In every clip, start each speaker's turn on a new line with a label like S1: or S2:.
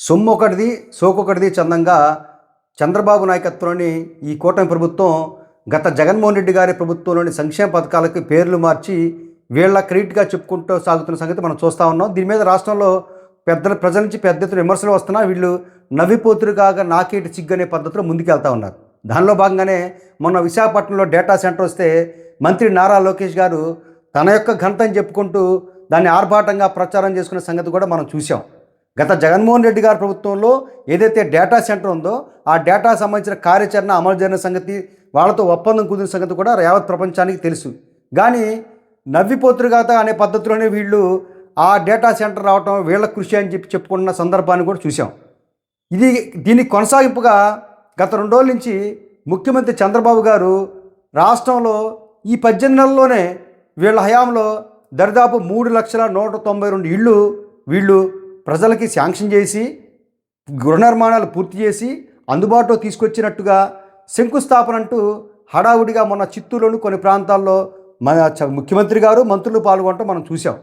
S1: సొమ్మొకటిది సోకొకటిది చందంగా చంద్రబాబు నాయకత్వంలోని ఈ కూటమి ప్రభుత్వం గత జగన్మోహన్ రెడ్డి గారి ప్రభుత్వంలోని సంక్షేమ పథకాలకి పేర్లు మార్చి వీళ్ళ క్రెడిట్గా చెప్పుకుంటూ సాగుతున్న సంగతి మనం చూస్తూ ఉన్నాం. దీని మీద రాష్ట్రంలో ప్రజల నుంచి పెద్ద ఎత్తున విమర్శలు వస్తున్నా వీళ్ళు నవ్విపోతురు కాగా నాకేటి సిగ్గు అనే పద్ధతిలో ముందుకెళ్తా ఉన్నారు. దానిలో భాగంగానే మొన్న విశాఖపట్నంలో డేటా సెంటర్ వస్తే మంత్రి నారా లోకేష్ గారు తన యొక్క ఘనతని చెప్పుకుంటూ దాన్ని ఆర్భాటంగా ప్రచారం చేసుకునే సంగతి కూడా మనం చూసాం. గత జగన్మోహన్ రెడ్డి గారి ప్రభుత్వంలో ఏదైతే డేటా సెంటర్ ఉందో ఆ డేటా సంబంధించిన కార్యాచరణ అమలు జరిగిన సంగతి, వాళ్ళతో ఒప్పందం కుదిరిన సంగతి కూడా యావత్ ప్రపంచానికి తెలుసు. కానీ నవ్విపోతురుగాత అనే పద్ధతిలోనే వీళ్ళు ఆ డేటా సెంటర్ రావటం వీళ్ళ కృషి అని చెప్పుకుంటున్న సందర్భాన్ని కూడా చూసాం. దీనికి కొనసాగింపుగా గత 2 రోజుల నుంచి ముఖ్యమంత్రి చంద్రబాబు గారు రాష్ట్రంలో ఈ 18 నెలల్లోనే వీళ్ళ హయాంలో దరిదాపు 3,192,000 ఇళ్ళు వీళ్ళు ప్రజలకి శాంక్షన్ చేసి గృహ నిర్మాణాలు పూర్తి చేసి అందుబాటులో తీసుకొచ్చినట్టుగా శంకుస్థాపన అంటూ హడావుడిగా మొన్న చిత్తూరులోని కొన్ని ప్రాంతాల్లో మన ముఖ్యమంత్రి గారు మంత్రులు పాల్గొనటం మనం చూసాం.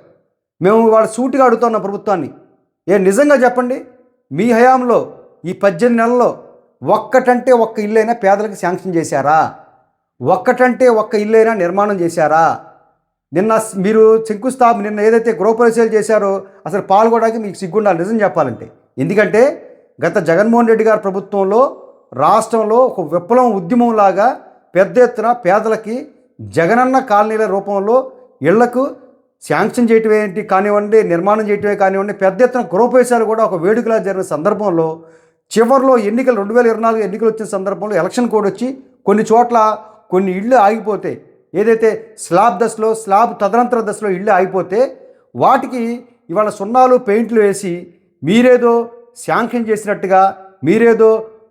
S1: మేము వాళ్ళు సూటిగా అడుగుతున్న ప్రభుత్వాన్ని, నిజంగా చెప్పండి, మీ హయాంలో ఈ 18 నెలల్లో ఒక్కటంటే ఒక్క ఇల్లైనా పేదలకు శాంక్షన్ చేశారా? ఒక్కటంటే ఒక్క ఇల్లైనా నిర్మాణం చేశారా? నిన్న మీరు నిన్న ఏదైతే గృహప్రవేశాలు చేశారో అసలు పాల్గొనడానికి మీకు సిగ్గుండాలి నిజం చెప్పాలంటే. ఎందుకంటే గత జగన్మోహన్ రెడ్డి గారి ప్రభుత్వంలో రాష్ట్రంలో ఒక విప్లవం ఉద్యమంలాగా పెద్ద ఎత్తున పేదలకి జగనన్న కాలనీల రూపంలో ఇళ్లకు శాంక్షన్ చేయటమే కానివ్వండి, నిర్మాణం చేయటమే కానివ్వండి, పెద్ద ఎత్తున గృహప్రవేశాలు కూడా ఒక వేడుకలా జరిగిన సందర్భంలో చివరిలో 2024 ఎన్నికలు వచ్చిన సందర్భంలో ఎలక్షన్ కోడ్ వచ్చి కొన్ని చోట్ల కొన్ని ఇళ్ళు ఆగిపోతే, ఏదైతే స్లాబ్ తదనంతర దశలో ఇళ్ళు ఆగిపోతే వాటికి ఇవాళ సున్నాలు పెయింట్లు వేసి మీరేదో శాంక్షన్ చేసినట్టుగా, మీరేదో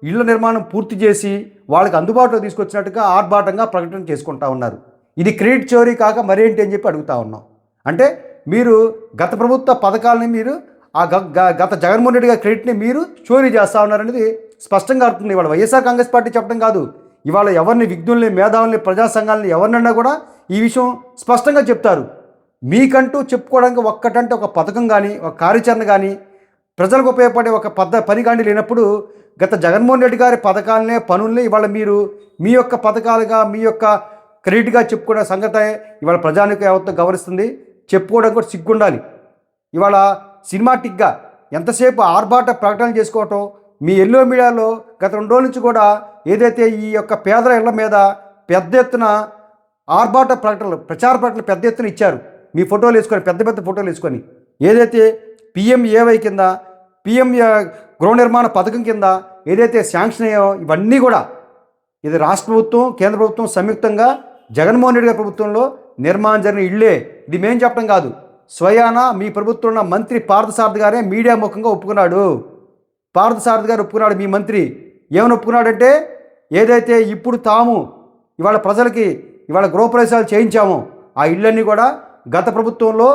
S1: ఇళ్ల నిర్మాణం పూర్తి చేసి వాళ్ళకి అందుబాటులో తీసుకొచ్చినట్టుగా ఆర్భాటంగా ప్రకటన చేసుకుంటా ఉన్నారు. ఇది క్రెడిట్ చోరీ కాక మరేంటి అని చెప్పి అడుగుతా ఉన్నాం. అంటే మీరు గత ప్రభుత్వ పథకాలని మీరు గత జగన్మోహన్ రెడ్డి గారి క్రెడిట్ని మీరు చోరీ చేస్తూ ఉన్నారనేది స్పష్టంగా అర్థం. ఇవాళ వైఎస్ఆర్ కాంగ్రెస్ పార్టీ చెప్పడం కాదు, ఇవాళ ఎవరిని విజ్ఞుల్ని, మేధావుల్ని, ప్రజా సంఘాలని ఎవరినన్నా కూడా ఈ విషయం స్పష్టంగా చెప్తారు. మీకంటూ చెప్పుకోవడానికి ఒక్కటంటే ఒక పథకం కానీ, ఒక కార్యాచరణ కానీ, ప్రజలకు ఉపయోగపడే ఒక పని కానీ లేనప్పుడు గత జగన్మోహన్ రెడ్డి గారి పథకాలనే, పనుల్ని ఇవాళ మీరు మీ యొక్క పథకాలుగా, మీ యొక్క క్రెడిట్గా చెప్పుకునే సంగతి ఇవాళ ప్రజానికి యావత్తు గమనిస్తుంది. చెప్పుకోవడం కూడా సిగ్గుండాలి. ఇవాళ సినిమాటిక్గా ఎంతసేపు ఆర్భాట ప్రకటనలు చేసుకోవటం, మీ ఎల్లో మీడియాలో గత 2 రోజుల నుంచి కూడా ఏదైతే ఈ యొక్క పేదల ఇళ్ల మీద పెద్ద ఎత్తున ఆర్భాట ప్రచార ప్రకటనలు పెద్ద ఎత్తున ఇచ్చారు. మీ ఫోటోలు వేసుకొని, పెద్ద పెద్ద ఫోటోలు వేసుకొని, ఏదైతే PMAY కింద, PM గృహ నిర్మాణ పథకం కింద ఏదైతే శాంక్షన్ అయ్యాయో ఇవన్నీ కూడా ఇది రాష్ట్ర ప్రభుత్వం, కేంద్ర ప్రభుత్వం సంయుక్తంగా జగన్మోహన్ రెడ్డి గారి ప్రభుత్వంలో నిర్మాణం జరిగిన ఇళ్ళే. ఇది మేం చెప్పడం కాదు, స్వయాన మీ ప్రభుత్వంలో మంత్రి పార్థసారథి గారే మీడియా ముఖంగా ఒప్పుకున్నాడు. పార్థసారథి గారు ఒప్పుకున్నాడు. మీ మంత్రి ఏమని ఒప్పుకున్నాడంటే, ఏదైతే ఇప్పుడు తాము ఇవాళ ప్రజలకి ఇవాళ గృహప్రవేశాలు చేయించామో ఆ ఇళ్ళన్నీ కూడా గత ప్రభుత్వంలో